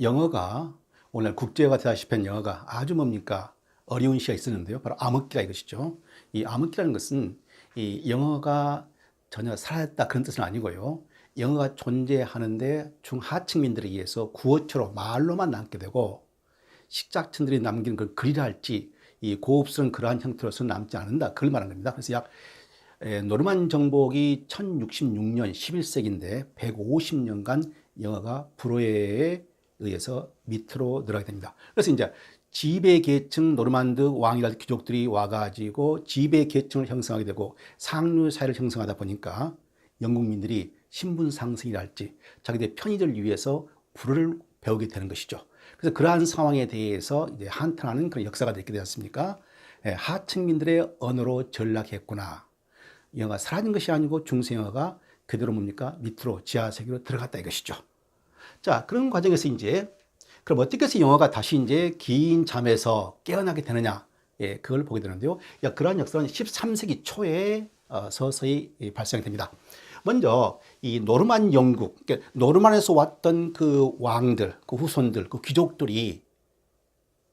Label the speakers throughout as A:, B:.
A: 영어가 오늘 국제화가 되다시피 한 영어가 아주 뭡니까? 어려운 시가 있었는데요. 바로 암흑기라 이것이죠. 이 암흑기라는 것은 이 영어가 전혀 사라졌다 그런 뜻은 아니고요. 영어가 존재하는데 중하층민들에 의해서 구어체로 말로만 남게 되고 식작층들이 남긴 그 글이라 할지 이 고급스러운 그러한 형태로서는 남지 않는다. 그걸 말하는 겁니다. 그래서 약 노르만 정복이 1066년 11세기인데 150년간 영어가 불어에 의해서 밑으로 내려가게 됩니다. 그래서 이제 지배 계층 노르만드 왕이라든 귀족들이 와가지고 지배 계층을 형성하게 되고 상류 사회를 형성하다 보니까 영국민들이 신분 상승이랄지 자기들의 편의를 위해서 불어를 배우게 되는 것이죠. 그래서 그러한 상황에 대해서 이제 한탄하는 그런 역사가 됐게 되었습니까? 하층민들의 언어로 전락했구나. 영어가 사라진 것이 아니고 중세영어가 그대로 뭡니까? 밑으로 지하세계로 들어갔다 이것이죠. 자, 그런 과정에서 이제 그럼 어떻게 해서 영어가 다시 이제 긴 잠에서 깨어나게 되느냐? 예, 그걸 보게 되는데요. 그러한 역사는 13세기 초에 서서히 발생이 됩니다. 먼저 이 노르만 영국, 그러니까 노르만에서 왔던 그 왕들, 그 후손들, 그 귀족들이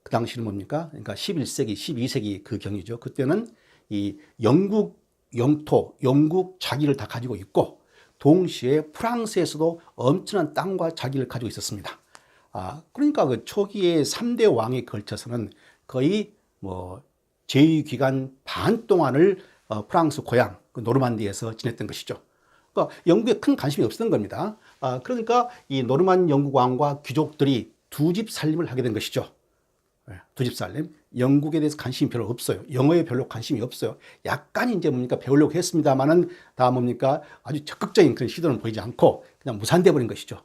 A: 그 당시는 뭡니까? 그러니까 11세기, 12세기 그 경이죠. 그때는 이 영국 영토, 영국 자기를 다 가지고 있고 동시에 프랑스에서도 엄청난 땅과 자기를 가지고 있었습니다. 그러니까 그 초기에 3대 왕에 걸쳐서는 거의 뭐 제2기간 반 동안을 프랑스 고향 그 노르만디에서 지냈던 것이죠. 그러니까 영국에 큰 관심이 없었던 겁니다. 그러니까 이 노르만 영국 왕과 귀족들이 두 집 살림을 하게 된 것이죠. 두 집 살림. 영국에 대해서 관심이 별로 없어요. 영어에 별로 관심이 없어요. 약간 이제 뭡니까 배우려고 했습니다만은 다 뭡니까 아주 적극적인 그런 시도는 보이지 않고 그냥 무산돼 버린 것이죠.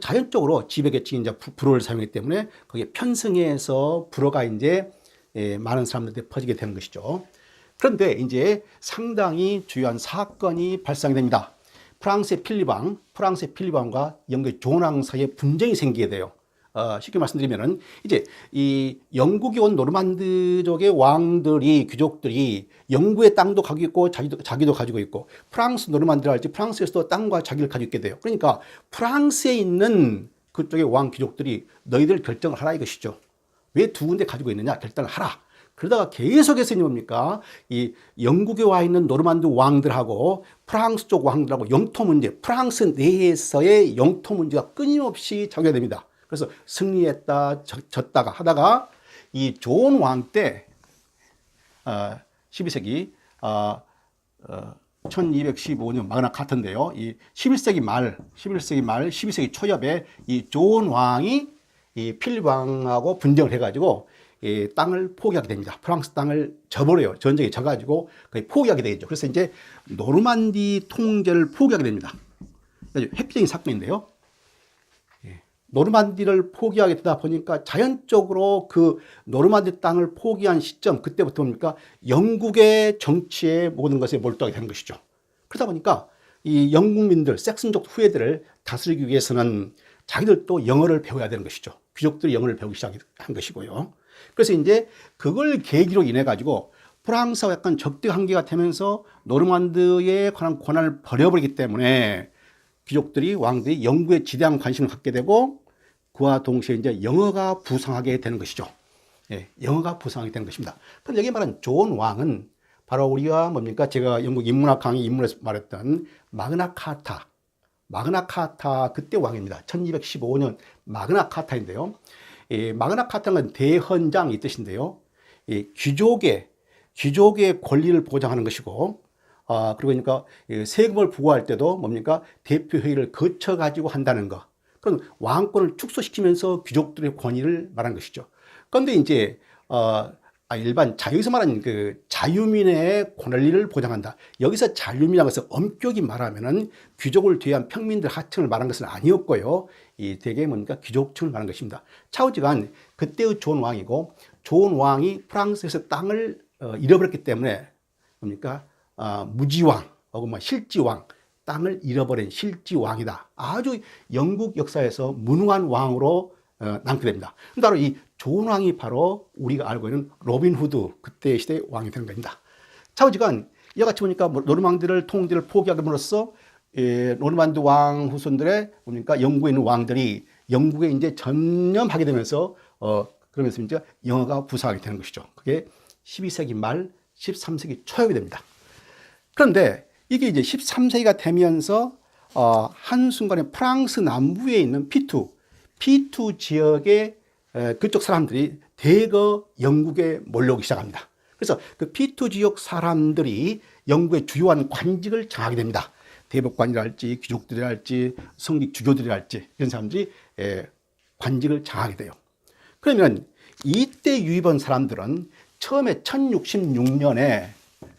A: 자연적으로 지배 계층이 이제 불어를 사용했기 때문에 거기에 편승해서 불어가 이제 많은 사람들한테 퍼지게 되는 것이죠. 그런데 이제 상당히 중요한 사건이 발생이 됩니다. 프랑스의 필립 왕과 영국의 존 왕 사이에 분쟁이 생기게 돼요. 쉽게 말씀드리면은 이제 이 영국에 온 노르만드족의 왕들이 귀족들이 영국의 땅도 가지고 있고 자기도 가지고 있고 프랑스 노르만드라 할지 프랑스에서도 땅과 자기를 가지고 있게 돼요. 그러니까 프랑스에 있는 그쪽의 왕 귀족들이 너희들 결정을 하라 이것이죠. 왜 두 군데 가지고 있느냐 결정을 하라. 그러다가 계속해서 뭡니까 이 영국에 와 있는 노르만드 왕들하고 프랑스 쪽 왕들하고 영토 문제, 프랑스 내에서의 영토 문제가 끊임없이 자결됩니다. 그래서 승리했다 졌다가 하다가 이 존 왕 때 12세기 1215년 마그나 카타인데요. 이 11세기 말 12세기 초엽에 이 존 왕이 이 필립 왕하고 분쟁을 해가지고 이 땅을 포기하게 됩니다. 프랑스 땅을 져버려요. 전쟁에 져가지고 거의 포기하게 되겠죠. 그래서 이제 노르만디 통제를 포기하게 됩니다. 획기적인 사건인데요. 노르만디를 포기하게 되다 보니까 자연적으로 그 노르만디 땅을 포기한 시점 그때부터 뭡니까 영국의 정치에 모든 것에 몰두하게 되는 것이죠. 그러다 보니까 이 영국민들 섹슨족 후예들을 다스리기 위해서는 자기들도 영어를 배워야 되는 것이죠. 귀족들이 영어를 배우기 시작한 것이고요. 그래서 이제 그걸 계기로 인해 가지고 프랑스와 약간 적대 관계가 되면서 노르만드에 관한 권한을 버려버리기 때문에 귀족들이 왕들이 영국에 지대한 관심을 갖게 되고 그와 동시에 이제 영어가 부상하게 되는 것이죠. 영어가 부상하게 되는 것입니다. 그런데 여기 말한 존 왕은 바로 우리가 뭡니까 제가 영국 인문학 강의 인문에서 말했던 마그나 카타 그때 왕입니다. 1215년 마그나 카타인데요. 마그나 카타는 대헌장이 뜻인데요. 귀족의 권리를 보장하는 것이고 그러니까 세금을 부과할 때도 뭡니까 대표회의를 거쳐 가지고 한다는 거. 그건 왕권을 축소시키면서 귀족들의 권위를 말한 것이죠. 그런데 이제 일반 여기서 말하는 그 자유민의 권리를 보장한다. 여기서 자유민이라고 해서 엄격히 말하면은 귀족을 제외한 평민들 하층을 말한 것은 아니었고요. 이 대개 뭡니까 귀족층을 말한 것입니다. 차오지간 그때의 존 왕이고 존 왕이 프랑스에서 땅을 잃어버렸기 때문에 뭡니까 무지왕 혹은 실지왕 땅을 잃어버린 실지왕이다. 아주 영국 역사에서 무능한 왕으로 남게 됩니다. 바로 이 존 왕이 바로 우리가 알고 있는 로빈 후드 그때 시대의 왕이 되는 겁니다. 차오지간 이와 같이 보니까 노르망디를 통제를 포기함으로써 노르만드 왕 후손들의 뭡니까 영국에 있는 왕들이 영국에 이제 전념하게 되면서 그러면서 이제 영어가 부상하게 되는 것이죠. 그게 12세기 말 13세기 초엽이 됩니다. 그런데 이게 이제 13세기가 되면서 한순간에 프랑스 남부에 있는 P2 지역의 그쪽 사람들이 대거 영국에 몰려오기 시작합니다. 그래서 그 P2 지역 사람들이 영국의 주요한 관직을 장하게 됩니다. 대법관이랄지 귀족들이랄지 성직 주교들이랄지 이런 사람들이 관직을 장하게 돼요. 그러면 이때 유입한 사람들은 처음에 1066년에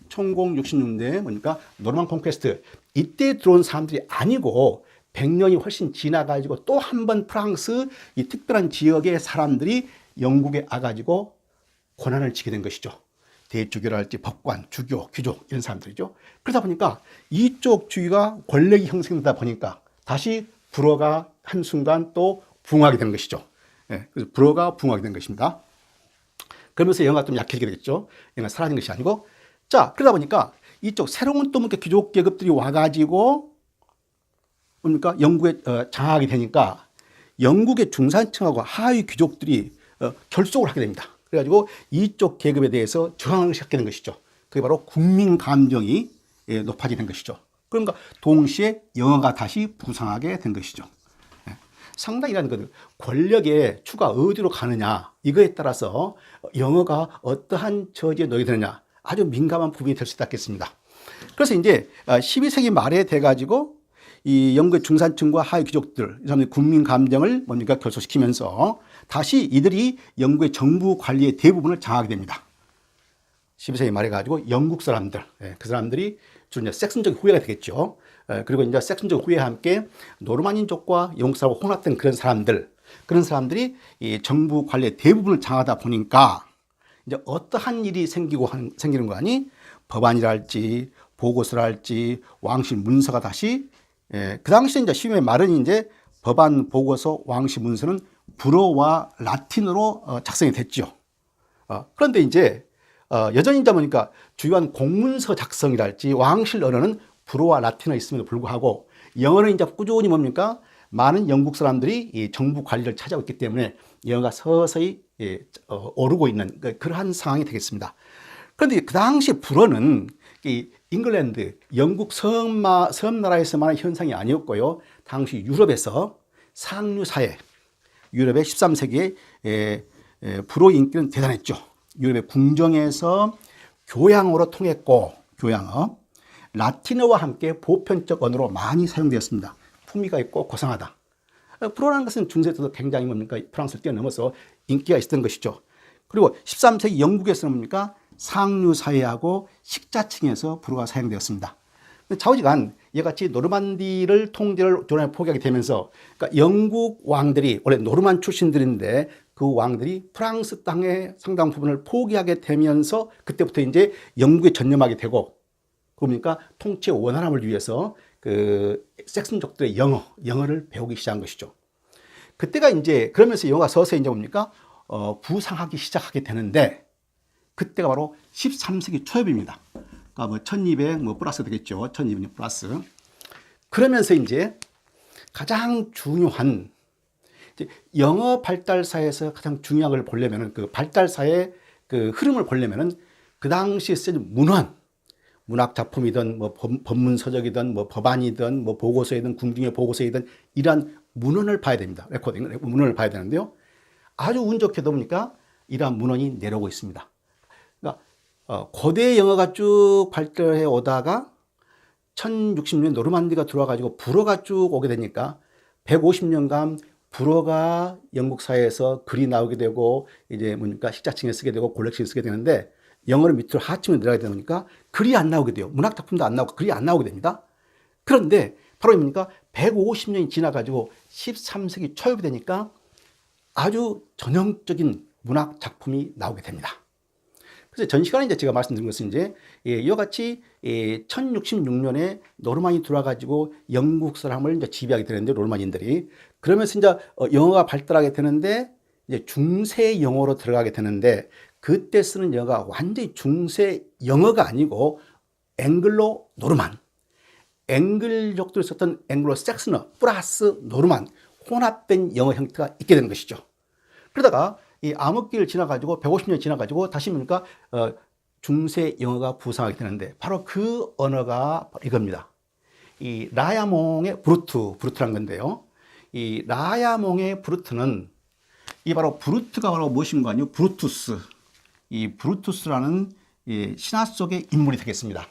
A: 천공 66년에 뭡니까 노르만 콘퀘스트 이때 들어온 사람들이 아니고 100년이 훨씬 지나가지고 또 한 번 프랑스 이 특별한 지역의 사람들이 영국에 와가지고 권한을 쥐게 된 것이죠. 대주교랄지 법관, 주교, 귀족 이런 사람들이죠. 그러다 보니까 이쪽 주의가 권력이 형성되다 보니까 다시 불어가 한순간 또 붕하게 된 것이죠. 그래서 불어가 붕하게 된 것입니다. 그러면서 영어가 좀 약해지게 되겠죠. 영어가 사라진 것이 아니고. 자, 그러다 보니까 이쪽 새로운 또 귀족 계급들이 와가지고 뭡니까 영국에 장악하게 되니까 영국의 중산층하고 하위 귀족들이 결속을 하게 됩니다. 그래가지고 이쪽 계급에 대해서 저항을 시작하게 된 것이죠. 그게 바로 국민 감정이 높아지게 된 것이죠. 그러니까 동시에 영어가 다시 부상하게 된 것이죠. 상당히 이런 것들 권력의 추가 어디로 가느냐 이거에 따라서 영어가 어떠한 처지에 놓이게 되느냐 아주 민감한 부분이 될 수 있겠습니다. 그래서 이제 12세기 말에 돼가지고 이 영국의 중산층과 하위 귀족들, 이 사람들이 국민 감정을 뭡니까 결속시키면서 다시 이들이 영국의 정부 관리의 대부분을 장악하게 됩니다. 12세기 말에 가지고 영국 사람들, 그 사람들이 주로 이제 섹슨적 후예가 되겠죠. 그리고 이제 섹슨적 후예와 함께 노르만인족과 영국 사람과 혼합된 그런 사람들이 이 정부 관리의 대부분을 장악하다 보니까 이제 어떠한 일이 생기는 거 아니? 법안이랄지 보고서랄지 왕실 문서가 다시 그 당시에 이제 12세기 말은 이제 법안, 보고서, 왕실 문서는 불어와 라틴어로 작성이 됐죠. 그런데 이제 여전히 이제 보니까 주요한 공문서 작성이랄지 왕실 언어는 불어와 라틴어에 있음에도 불구하고 영어는 이제 꾸준히 뭡니까 많은 영국 사람들이 이 정부 관리를 차지하고 있기 때문에 영어가 서서히 오르고 있는 그러한 상황이 되겠습니다. 그런데 그 당시 불어는 이 잉글랜드, 영국 섬나라에서만의 현상이 아니었고요. 당시 유럽에서 상류사회, 유럽의 13세기에 불어 인기는 대단했죠. 유럽의 궁정에서 교양어로 통했고, 교양어, 라틴어와 함께 보편적 언어로 많이 사용되었습니다. 품위가 있고 고상하다. 불어라는 것은 중세 때도 굉장히 뭡니까 프랑스를 뛰어넘어서 인기가 있었던 것이죠. 그리고 13세기 영국에서는 뭡니까 상류사회하고 식자층에서 불어가 사용되었습니다. 좌우지간 이같이 노르만디를 통제를 조나에 포기하게 되면서 그러니까 영국 왕들이 원래 노르만 출신들인데 그 왕들이 프랑스 땅의 상당 부분을 포기하게 되면서 그때부터 이제 영국에 전념하게 되고 그러니까 통치의 원활함을 위해서 그 섹슨족들의 영어를 배우기 시작한 것이죠. 그때가 이제 그러면서 영어가 서서히 이제 뭡니까 부상하기 시작하게 되는데 그때가 바로 13세기 초엽입니다. 그러니까 뭐 1200 플러스 되겠죠. 1200 플러스. 그러면서 이제 가장 중요한 이제 영어 발달사에서 가장 중요한 걸 보려면은 그 발달사의 그 흐름을 보려면은 그 당시에 쓰인 문학 작품이든 뭐 법문 서적이든 뭐 법안이든 뭐 보고서이든 궁중의 보고서이든 이러한 문헌을 봐야 됩니다. 문헌을 봐야 되는데요. 아주 운 좋게도 보니까 이러한 문헌이 내려오고 있습니다. 그러니까 고대 영어가 쭉 발달해 오다가 1060년 노르만디가 들어와가지고 불어가 쭉 오게 되니까 150년간 불어가 영국 사회에서 글이 나오게 되고 이제 뭡니까 식자층에 쓰게 되고 골렉층에 쓰게 되는데 영어를 밑으로 하층으로 내려가게 되니까 글이 안 나오게 돼요. 문학 작품도 안 나오고 글이 안 나오게 됩니다. 그런데 바로 뭡니까 150년이 지나가지고 13세기 초엽이 되니까 아주 전형적인 문학 작품이 나오게 됩니다. 그래서 전 시간에 이제 제가 말씀드린 것은 이제 이와 같이 1066년에 노르만이 들어와가지고 영국 사람을 이제 지배하게 되는데 노르만인들이 그러면서 이제 영어가 발달하게 되는데 이제 중세 영어로 들어가게 되는데 그때 쓰는 영어가 완전히 중세 영어가 아니고 앵글로 노르만, 앵글족들이 썼던 앵글로 섹스너 플러스 노르만 혼합된 영어 형태가 있게 되는 것이죠. 그러다가 이 암흑기를 지나가지고 150년 지나가지고 다시 뭡니까? 중세 영어가 부상하게 되는데 바로 그 언어가 이겁니다. 이 라야몽의 브루트란 건데요. 이 라야몽의 브루트는 이 바로 브루트가 바로 무엇인가 아니요? 브루투스. 이 브루투스라는 이 신화 속의 인물이 되겠습니다.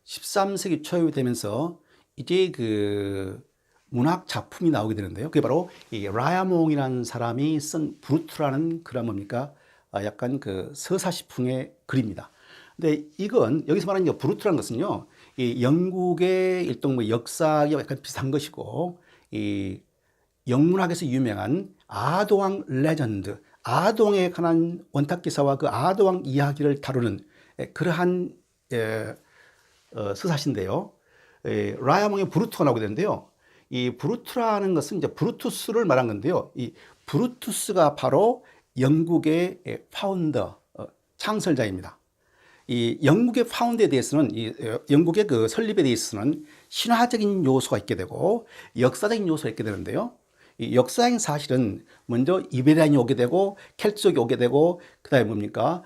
A: 13세기 초에 되면서 이제 그 문학 작품이 나오게 되는데요. 그게 바로 이 라야몽이라는 사람이 쓴 브루트라는 글은 뭡니까? 약간 그 서사시풍의 글입니다. 근데 이건 여기서 말하는 브루트라는 것은요, 이 영국의 일종 뭐 역사와 약간 비슷한 것이고, 이 영문학에서 유명한 아도왕 레전드, 아도왕에 관한 원탁 기사와 그 아도왕 이야기를 다루는 그러한 서사시인데요. 라야몽의 브루트가 나오게 되는데요. 이 브루트라는 것은 이제 브루투스를 말한 건데요. 이 브루투스가 바로 영국의 파운더, 창설자입니다. 이 영국의 파운드에 대해서는 영국의 그 설립에 대해서는 신화적인 요소가 있게 되고 역사적인 요소가 있게 되는데요. 이 역사적인 사실은 먼저 이베리안이 오게 되고 켈트족이 오게 되고 그다음에 뭡니까?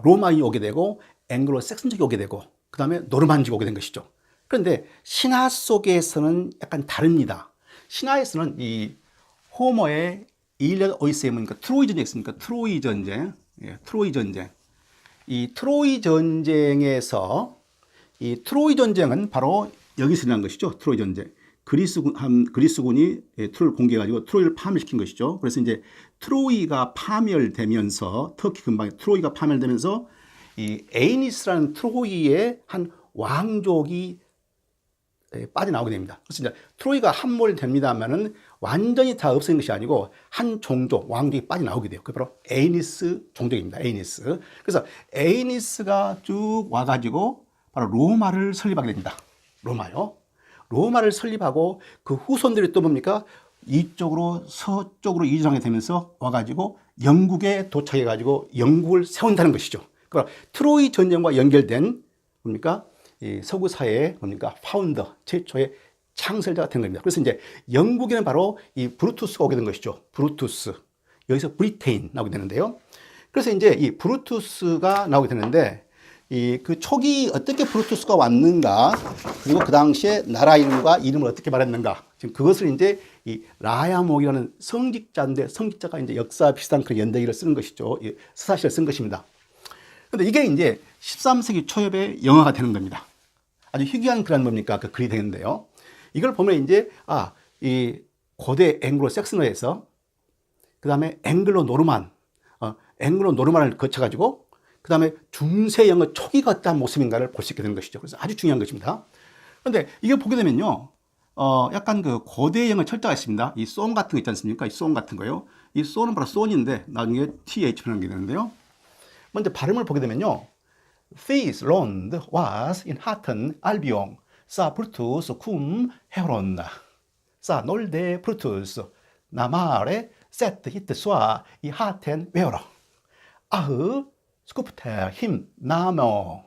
A: 로마인이 오게 되고 앵글로 섹슨족이 오게 되고 그다음에 노르만족이 오게 된 것이죠. 그런데 신화 속에서는 약간 다릅니다. 신화에서는 이 호머의 일리아드 오디세이 뭡니까? 트로이 전쟁이 있습니까? 트로이 전쟁. 트로이 전쟁. 이 트로이 전쟁에서 이 트로이 전쟁은 바로 여기서 일어난 것이죠. 트로이 전쟁. 그리스군이 트로이를 공격해가지고 트로이를 파멸시킨 것이죠. 그래서 이제 트로이가 파멸되면서 터키 근방에 트로이가 파멸되면서 이 에이니스라는 트로이의 한 왕족이 빠져나오게 됩니다. 그래서 이제 트로이가 함몰됩니다만은 완전히 다 없어진 것이 아니고 한 종족, 왕족이 빠져나오게 돼요. 그게 바로 에이니스 종족입니다. 에이니스. 그래서 에이니스가 쭉 와가지고 바로 로마를 설립하게 됩니다. 로마요. 로마를 설립하고 그 후손들이 또 뭡니까? 이쪽으로 서쪽으로 이주하게 되면서 와가지고 영국에 도착해가지고 영국을 세운다는 것이죠. 그러니까 트로이 전쟁과 연결된 뭡니까? 이 서구 사회의 뭡니까? 파운더, 최초의 창설자가 된 겁니다. 그래서 이제 영국에는 바로 이 브루투스가 오게 된 것이죠. 브루투스. 여기서 브리테인 나오게 되는데요. 그래서 이제 이 브루투스가 나오게 되는데 이 그 초기 어떻게 브루투스가 왔는가, 그리고 그 당시에 나라 이름과 이름을 어떻게 말했는가, 지금 그것을 이제 이 라야몽이라는 성직자인데 성직자가 이제 역사 비슷한 그런 연대기를 쓰는 것이죠. 서사시를 쓴 것입니다. 근데 이게 이제 13세기 초엽에 영화가 되는 겁니다. 아주 희귀한 그런 뭡니까? 그 글이 되는데요. 이걸 보면 이제, 이 고대 앵글로 색슨어에서 그 다음에 앵글로 노르만을 거쳐가지고 그 다음에 중세 영어 초기가 어떠한 모습인가를 볼 수 있게 되는 것이죠. 그래서 아주 중요한 것입니다. 그런데 이게 보게 되면요, 약간 그 고대 영어 철자가 있습니다. 이 송 같은 거 있지 않습니까? 이 송 같은 거요. 이 송은 바로 son인데 나중에 th 표현하는 게 되는데요. 먼저 발음을 보게 되면요, This land was in Hatton Albion, sa Brutus cum Heron, sa nolde Brutus, namare set hit sua i Hatton Vero, ah sculptor him namo,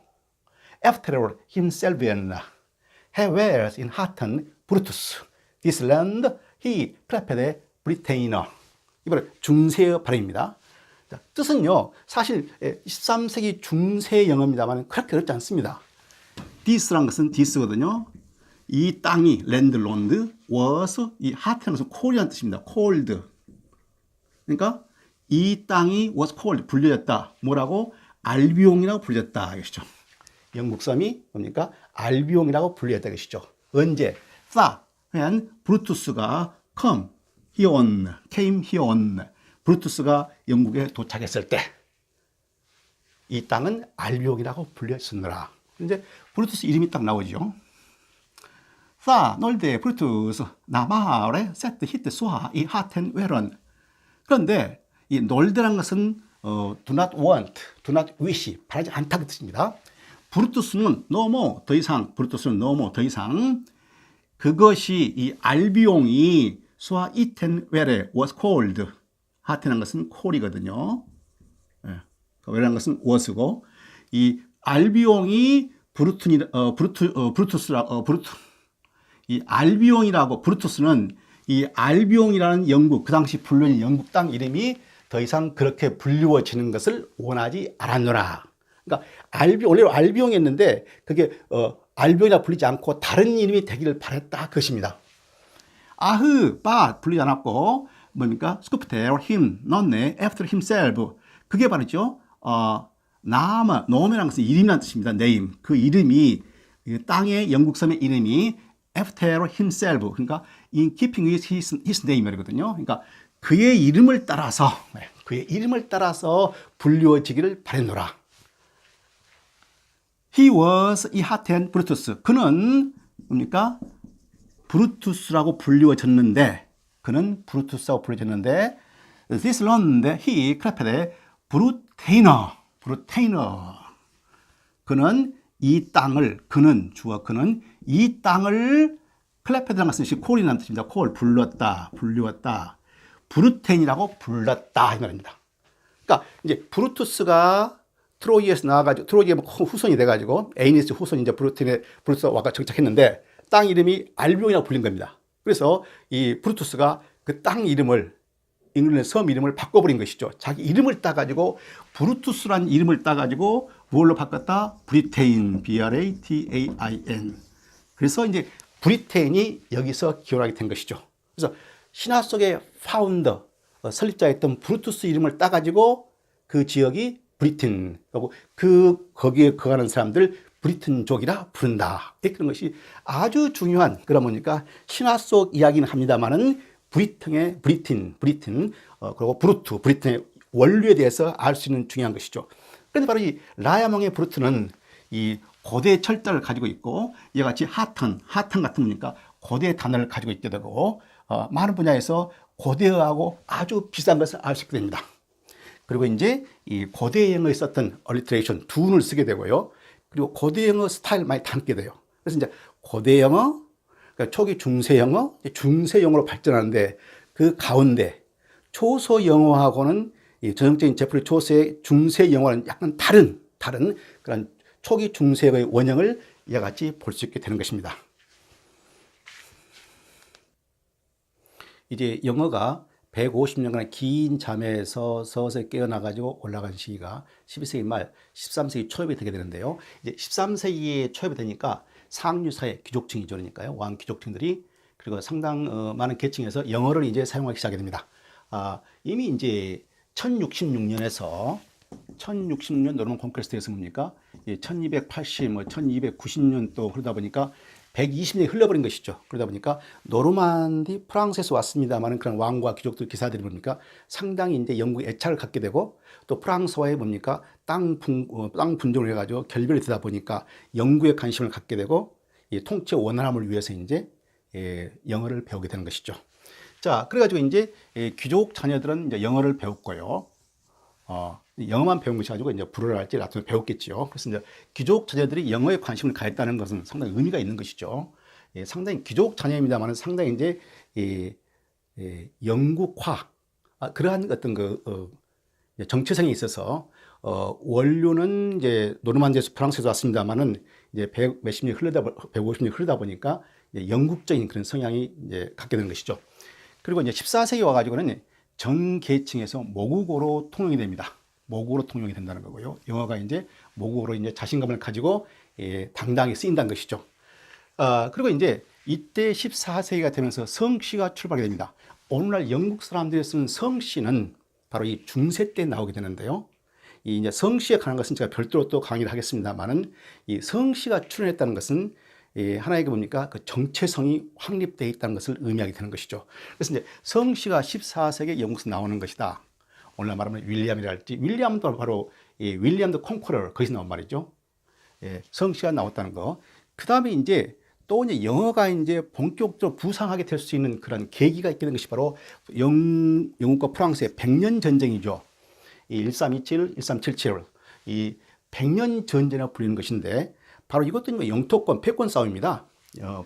A: after himself he was in Hatton Brutus, this land he prepared Britain. 이번에 중세어 발음입니다. 뜻은요, 사실 13세기 중세 영어입니다만 그렇게 어렵지 않습니다. this라는 것은 this거든요. 이 땅이 랜드 was, 이 하트는 것은 cold이라는 뜻입니다. cold. 그러니까 이 땅이 was cold, 불려졌다. 뭐라고? 알비옹이라고 불렸다. 이것이죠. 영국 섬이 뭡니까? 알비옹이라고 불렸다. 이것이죠. 언제? 그냥 브루투스가 came here on. 브루투스가 영국에 도착했을 때 이 땅은 알비옹이라고 불렸으느라. 이제 브루투스 이름이 딱 나오죠. 널데 브루투스 나마레 세트 히트 수하 이 하텐 웨런. 그런데 이 놀드라는 것은 do not want, do not wish, 바라지 않다는 뜻입니다. 브루투스는 no more, 더 이상, 브루투스는 no more, 더 이상 그것이 이 알비옹이 수하 이텐 웨레 was called. 하트라는 것은 콜이거든요. 예. 왜라는 것은 was고, 이 알비옹이 이 알비옹이라고 브루투스는 이 알비옹이라는 영국, 그 당시 불려진 영국 땅 이름이 더 이상 그렇게 불리워지는 것을 원하지 않았노라. 그러니까 원래 알비옹이었는데 그게 알비옹이라 불리지 않고 다른 이름이 되기를 바랬다 그것입니다. but 불리지 않았고 뭡니까? scooped him, none after himself. 그게 바로죠. 노메라는 것은 이름이라는 뜻입니다. name. 그 이름이 땅의 영국 섬의 이름이 after himself. 그러니까 in keeping with his name이거든요. 그러니까 그의 이름을 따라서 불리워지기를 바랬노라. He was 이 하텐 브루투스. 그는 뭡니까? 브루투스라고 불리워졌는데 this land he clapped 브루테이너. 그는 이 땅을 이 땅을 클래페드라는 것은 콜이라는 뜻입니다. 불리웠다. 브루테인이라고 불렀다 이 말입니다. 그러니까 이제 브루투스가 트로이에서 나와가지고 트로이의 후손이 돼가지고 에이니스 후손이 이제 브루투스가 와가 정착했는데 땅 이름이 알비옹이라고 불린 겁니다. 그래서 이 브루투스가 그 땅 이름을 잉글랜드 섬 이름을 바꿔버린 것이죠. 자기 이름을 따가지고 브루투스라는 이름을 따가지고 뭘로 바꿨다? 브리테인, B-R-A-T-A-I-N. 그래서 이제 브리테인이 여기서 기원하게 된 것이죠. 그래서 신화 속의 파운더, 설립자였던 브루투스 이름을 따가지고 그 지역이 브리튼, 거기에 거하는 사람들 브리튼족이라 부른다. 이렇게 그런 것이 아주 중요한, 그러다 보니까 신화 속 이야기는 합니다만은 브리튼, 그리고 브리튼의 원류에 대해서 알 수 있는 중요한 것이죠. 그런데 바로 이 라야몽의 브루트는 이 고대 철자를 가지고 있고 이와 같이 하탄 같은 거니까 고대 단어를 가지고 있게 되고 많은 분야에서 고대어하고 아주 비슷한 것을 알 수 있게 됩니다. 그리고 이제 이 고대 영어에 썼던 얼리트레이션, 둔을 쓰게 되고요. 그리고 고대 영어 스타일 많이 담게 돼요. 그래서 이제 고대 영어, 그러니까 초기 중세 영어, 중세 영어로 발전하는데 그 가운데 초소 영어하고는 이 전형적인 제프리 초스의 중세 영어는 약간 다른 그런 초기 중세의 원형을 이와 같이 볼 수 있게 되는 것입니다. 이제 영어가 150년간 긴 잠에서 서서히 깨어나가지고 올라간 시기가 12세기 말 13세기 초엽이 되게 되는데요. 이제 13세기에 초엽이 되니까 상류사회 귀족층이죠. 그러니까요. 왕 귀족층들이 그리고 상당 많은 계층에서 영어를 이제 사용하기 시작하게 됩니다. 이미 이제 1066년에서 1066년 노르만 콘퀘스트에서 뭡니까? 1280, 1290년 또 그러다 보니까 120년이 흘러버린 것이죠. 그러다 보니까 노르만디 프랑스에서 왔습니다만은 그런 왕과 귀족들 기사들이 뭡니까? 상당히 이제 영국에 애착을 갖게 되고 또 프랑스와의 뭡니까? 땅 분쟁을 해가지고 결별이 되다 보니까 영국에 관심을 갖게 되고 통치 원활함을 위해서 이제 영어를 배우게 되는 것이죠. 자, 그래가지고 이제 귀족 자녀들은 이제 영어를 배웠고요. 영어만 배운 것이 아니고 이제 불어를 할지 라틴을 배웠겠죠. 그래서 이제 귀족 자녀들이 영어에 관심을 가했다는 것은 상당히 의미가 있는 것이죠. 상당히 귀족 자녀입니다만 상당히 이제 영국화 그러한 어떤 정체성이 있어서 원료는 이제 노르만디에서 프랑스에서 왔습니다만은 이제 150년 흐르다 보니까 이제 영국적인 그런 성향이 이제 갖게 되는 것이죠. 그리고 이제 14세기 와가지고는 전 계층에서 모국어로 통용이 됩니다. 모국어로 통용이 된다는 거고요. 영어가 이제 모국어로 이제 자신감을 가지고 당당하게 쓰인다는 것이죠. 그리고 이제 이때 14세기가 되면서 성씨가 출발하게 됩니다. 오늘날 영국 사람들이 쓰는 성씨는 바로 이 중세 때 나오게 되는데요. 이 이제 성씨에 관한 것은 제가 별도로 또 강의를 하겠습니다만은 이 성씨가 출현했다는 것은 하나의 뭡니까? 그 정체성이 확립되어 있다는 것을 의미하게 되는 것이죠. 그래서 이제 성씨가 14세기 영국에서 나오는 것이다. 오늘 말하면 윌리엄이랄지, 윌리엄도 바로 윌리엄 더 컨커러 거기서 나온 말이죠. 성씨가 나왔다는 거. 그 다음에 이제 또 이제 영어가 이제 본격적으로 부상하게 될 수 있는 그런 계기가 있게 된 것이 바로 영국과 프랑스의 100년 전쟁이죠. 1327, 1377. 이 100년 전쟁이라고 불리는 것인데 바로 이것도 영토권, 패권 싸움입니다.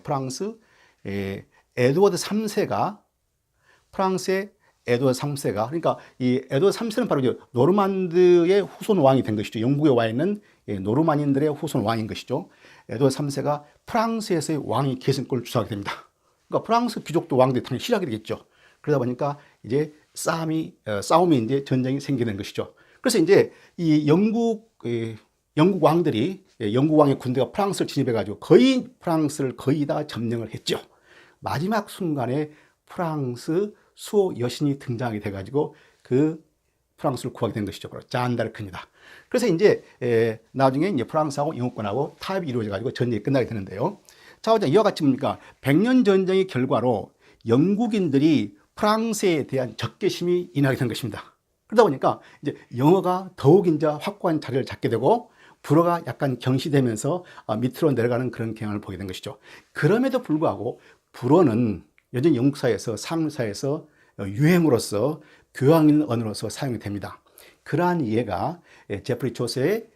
A: 프랑스 에드워드 3세가 프랑스의 에드워드 3세가, 그러니까 이 에드워드 3세는 바로 이제 노르만드의 후손 왕이 된 것이죠. 영국에 와 있는 노르만인들의 후손 왕인 것이죠. 에드워드 3세가 프랑스에서의 왕위 계승권을 주장하게 됩니다. 그러니까 프랑스 귀족도 왕들이 당연히 싫어하게 되겠죠. 그러다 보니까 이제 싸움이 이제 전쟁이 생기는 것이죠. 그래서 이제 이 영국 왕들이, 영국 왕의 군대가 프랑스를 진입해가지고 거의 프랑스를 거의 다 점령을 했죠. 마지막 순간에 프랑스 수호 여신이 등장하게 돼가지고 그 프랑스를 구하게 된 것이죠. 바로 잔다르크입니다. 그래서 이제 나중에 이제 프랑스하고 영국군하고 타협이 이루어져가지고 전쟁이 끝나게 되는데요. 자, 이와 같이 뭡니까? 100년 전쟁의 결과로 영국인들이 프랑스에 대한 적개심이 인하게 된 것입니다. 그러다 보니까 이제 영어가 더욱 이제 확고한 자리를 잡게 되고 불어가 약간 경시되면서 밑으로 내려가는 그런 경향을 보게 된 것이죠. 그럼에도 불구하고 불어는 여전히 영국 사회에서 상사에서 유행으로서 교양 있는 언어로서 사용이 됩니다. 그러한 이해가 제프리 조스의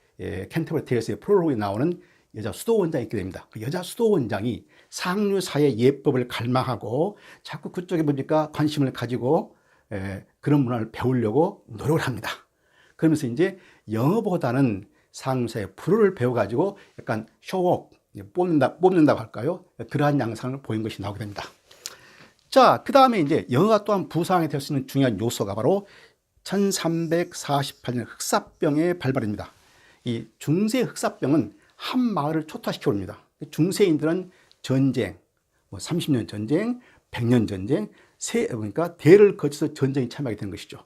A: 캔터버리 테일스의 프롤로그에 나오는 여자 수도원장이 있게 됩니다. 그 여자 수도원장이 상류사의 예법을 갈망하고 자꾸 그쪽에 보니까 관심을 가지고 그런 문화를 배우려고 노력을 합니다. 그러면서 이제 영어보다는 상류사의 불어를 배워가지고 약간 쇼업, 뽑는다고 할까요? 그러한 양상을 보인 것이 나오게 됩니다. 자, 그 다음에 이제 영어가 또한 부상이 될 수 있는 중요한 요소가 바로 1348년 흑사병의 발발입니다. 이 중세 흑사병은 한 마을을 초토화시켜 옵니다. 중세인들은 전쟁, 30년 전쟁, 100년 전쟁, 그러니까 대를 거쳐서 전쟁에 참여하게 되는 것이죠.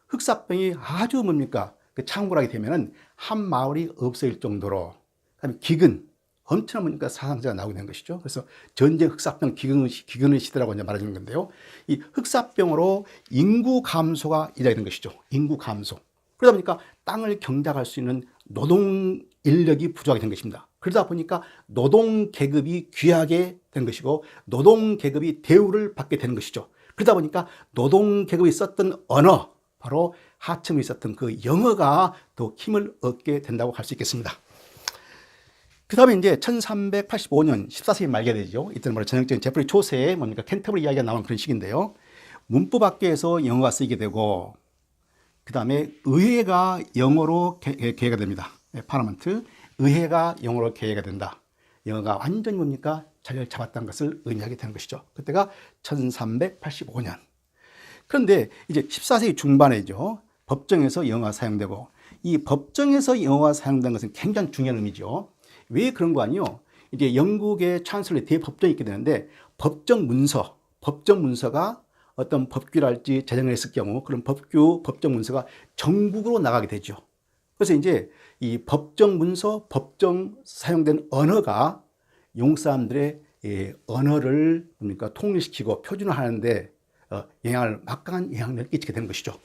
A: 흑사병이 아주 뭡니까? 창궐하게 되면은 한 마을이 없어질 정도로, 그다음에 기근, 엄청난 뭡니까? 사상자가 나오게 되는 것이죠. 그래서 전쟁, 흑사병, 기근의 시대라고 이제 말하는 건데요. 이 흑사병으로 인구 감소가 일어나게 된 것이죠. 인구 감소. 그러다 보니까 땅을 경작할 수 있는 노동 인력이 부족하게 된 것입니다. 그러다 보니까 노동 계급이 귀하게 된 것이고 노동 계급이 대우를 받게 되는 것이죠. 그러다 보니까 노동 계급이 썼던 언어, 바로 하층에 있었던 그 영어가 더 힘을 얻게 된다고 할 수 있겠습니다. 그 다음에 이제 1385년 14세기 말게 되죠. 이때는 바로 전형적인 제프리 조세의 뭡니까? 캔터버리 이야기가 나오는 그런 시기인데요. 문법학계에서 영어가 쓰이게 되고, 그 다음에 의회가 영어로 개회가 됩니다. 파라먼트. 의회가 영어로 개회가 된다. 영어가 완전히 뭡니까? 자리를 잡았다는 것을 의미하게 되는 것이죠. 그때가 1385년. 그런데 이제 14세기 중반에죠. 법정에서 영어가 사용되고, 이 법정에서 영어가 사용된 것은 굉장히 중요한 의미죠. 왜 그런 거 아니요? 이제 영국의 찬슬리 대법정이 있게 되는데 법정 문서가 어떤 법규랄지 제정을 했을 경우 그런 법정 문서가 전국으로 나가게 되죠. 그래서 이제 이 법정 문서, 법정 사용된 언어가 영국 사람들의 언어를 뭡니까? 통일시키고 표준화하는데 막강한 영향력을 끼치게 되는 것이죠.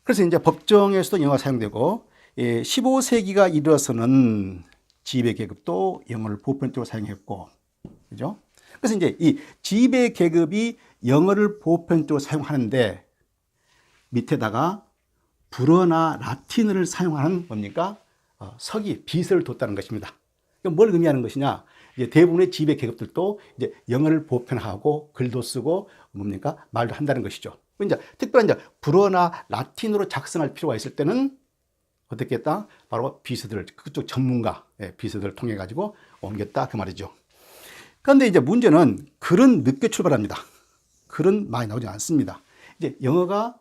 A: 그래서 이제 법정에서도 영어가 사용되고 15세기가 이르러서는 지배 계급도 영어를 보편적으로 사용했고, 그죠? 그래서 이제 이 지배 계급이 영어를 보편적으로 사용하는데 밑에다가 불어나 라틴어를 사용하는 뭡니까? 서기, 비서를 뒀다는 것입니다. 뭘 의미하는 것이냐? 이제 대부분의 지배 계급들도 이제 영어를 보편화하고 글도 쓰고 뭡니까? 말도 한다는 것이죠. 이제 특별한 이제 불어나 라틴어로 작성할 필요가 있을 때는 어떻게 했다? 바로 비서들, 그쪽 전문가, 비서들을 통해 가지고 옮겼다 그 말이죠. 그런데 이제 문제는 글은 늦게 출발합니다. 글은 많이 나오지 않습니다. 이제 영어가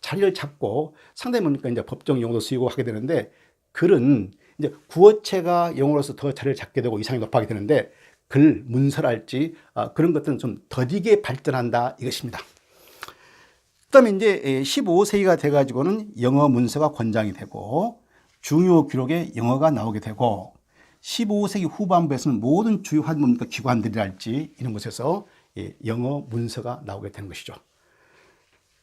A: 자리를 잡고 상당히 뭡니까? 이제 법정 용어도 쓰이고 하게 되는데 글은 이제 구어체가 영어로서 더 자리를 잡게 되고 이상이 높아지게 되는데 글, 문서랄지 그런 것들은 좀 더디게 발전한다 이것입니다. 그 다음에 이제 15세기가 돼가지고는 영어 문서가 권장이 되고 중요 기록에 영어가 나오게 되고 15세기 후반부에서는 모든 주요한 뭡니까? 기관들이랄지 이런 곳에서 영어 문서가 나오게 되는 것이죠.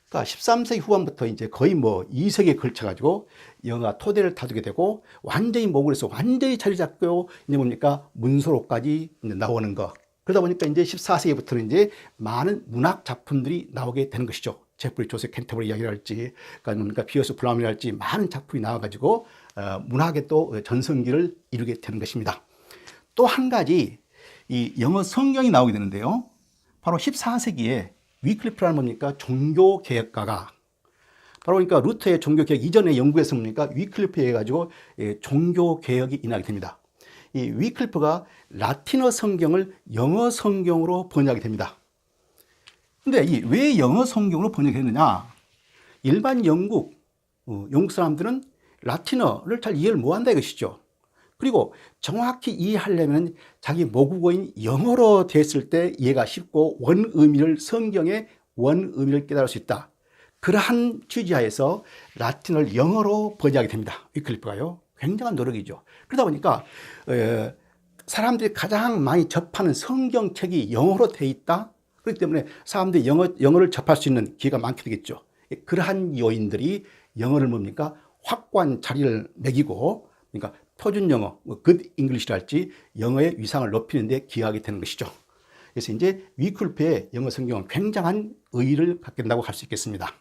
A: 그러니까 13세기 후반부터 이제 거의 2세기에 걸쳐가지고 영어가 토대를 타두게 되고 완전히 모국에서 완전히 자리 잡고 이제 뭡니까? 문서로까지 이제 나오는 거. 그러다 보니까 이제 14세기부터는 이제 많은 문학 작품들이 나오게 되는 것이죠. 제프리 조셉 캔터버리 이야기랄지, 그러니까 비어스 블라움이랄지 많은 작품이 나와가지고 문학의 또 전성기를 이루게 되는 것입니다. 또 한 가지 이 영어 성경이 나오게 되는데요. 바로 14세기에 위클리프라는 뭡니까? 종교개혁가가 바로 그러니까 루터의 종교개혁 이전의 연구에서 뭡니까? 위클리프에 해가지고 종교개혁이 일어나게 됩니다. 이 위클리프가 라틴어 성경을 영어 성경으로 번역이 됩니다. 근데 왜 영어 성경으로 번역했느냐? 일반 영국 사람들은 라틴어를 잘 이해를 못한다 이것이죠. 그리고 정확히 이해하려면 자기 모국어인 영어로 됐을 때 이해가 쉽고 성경의 원 의미를 깨달을 수 있다. 그러한 취지하에서 라틴어를 영어로 번역하게 됩니다. 위클리프가요. 굉장한 노력이죠. 그러다 보니까 사람들이 가장 많이 접하는 성경책이 영어로 돼 있다. 그렇기 때문에 사람들이 영어를 접할 수 있는 기회가 많게 되겠죠. 그러한 요인들이 영어를 뭡니까? 확고한 자리를 매기고, 그러니까 표준 영어, good English랄지 영어의 위상을 높이는 데 기여하게 되는 것이죠. 그래서 이제 위클리프의 영어 성경은 굉장한 의의를 갖게 된다고 할 수 있겠습니다.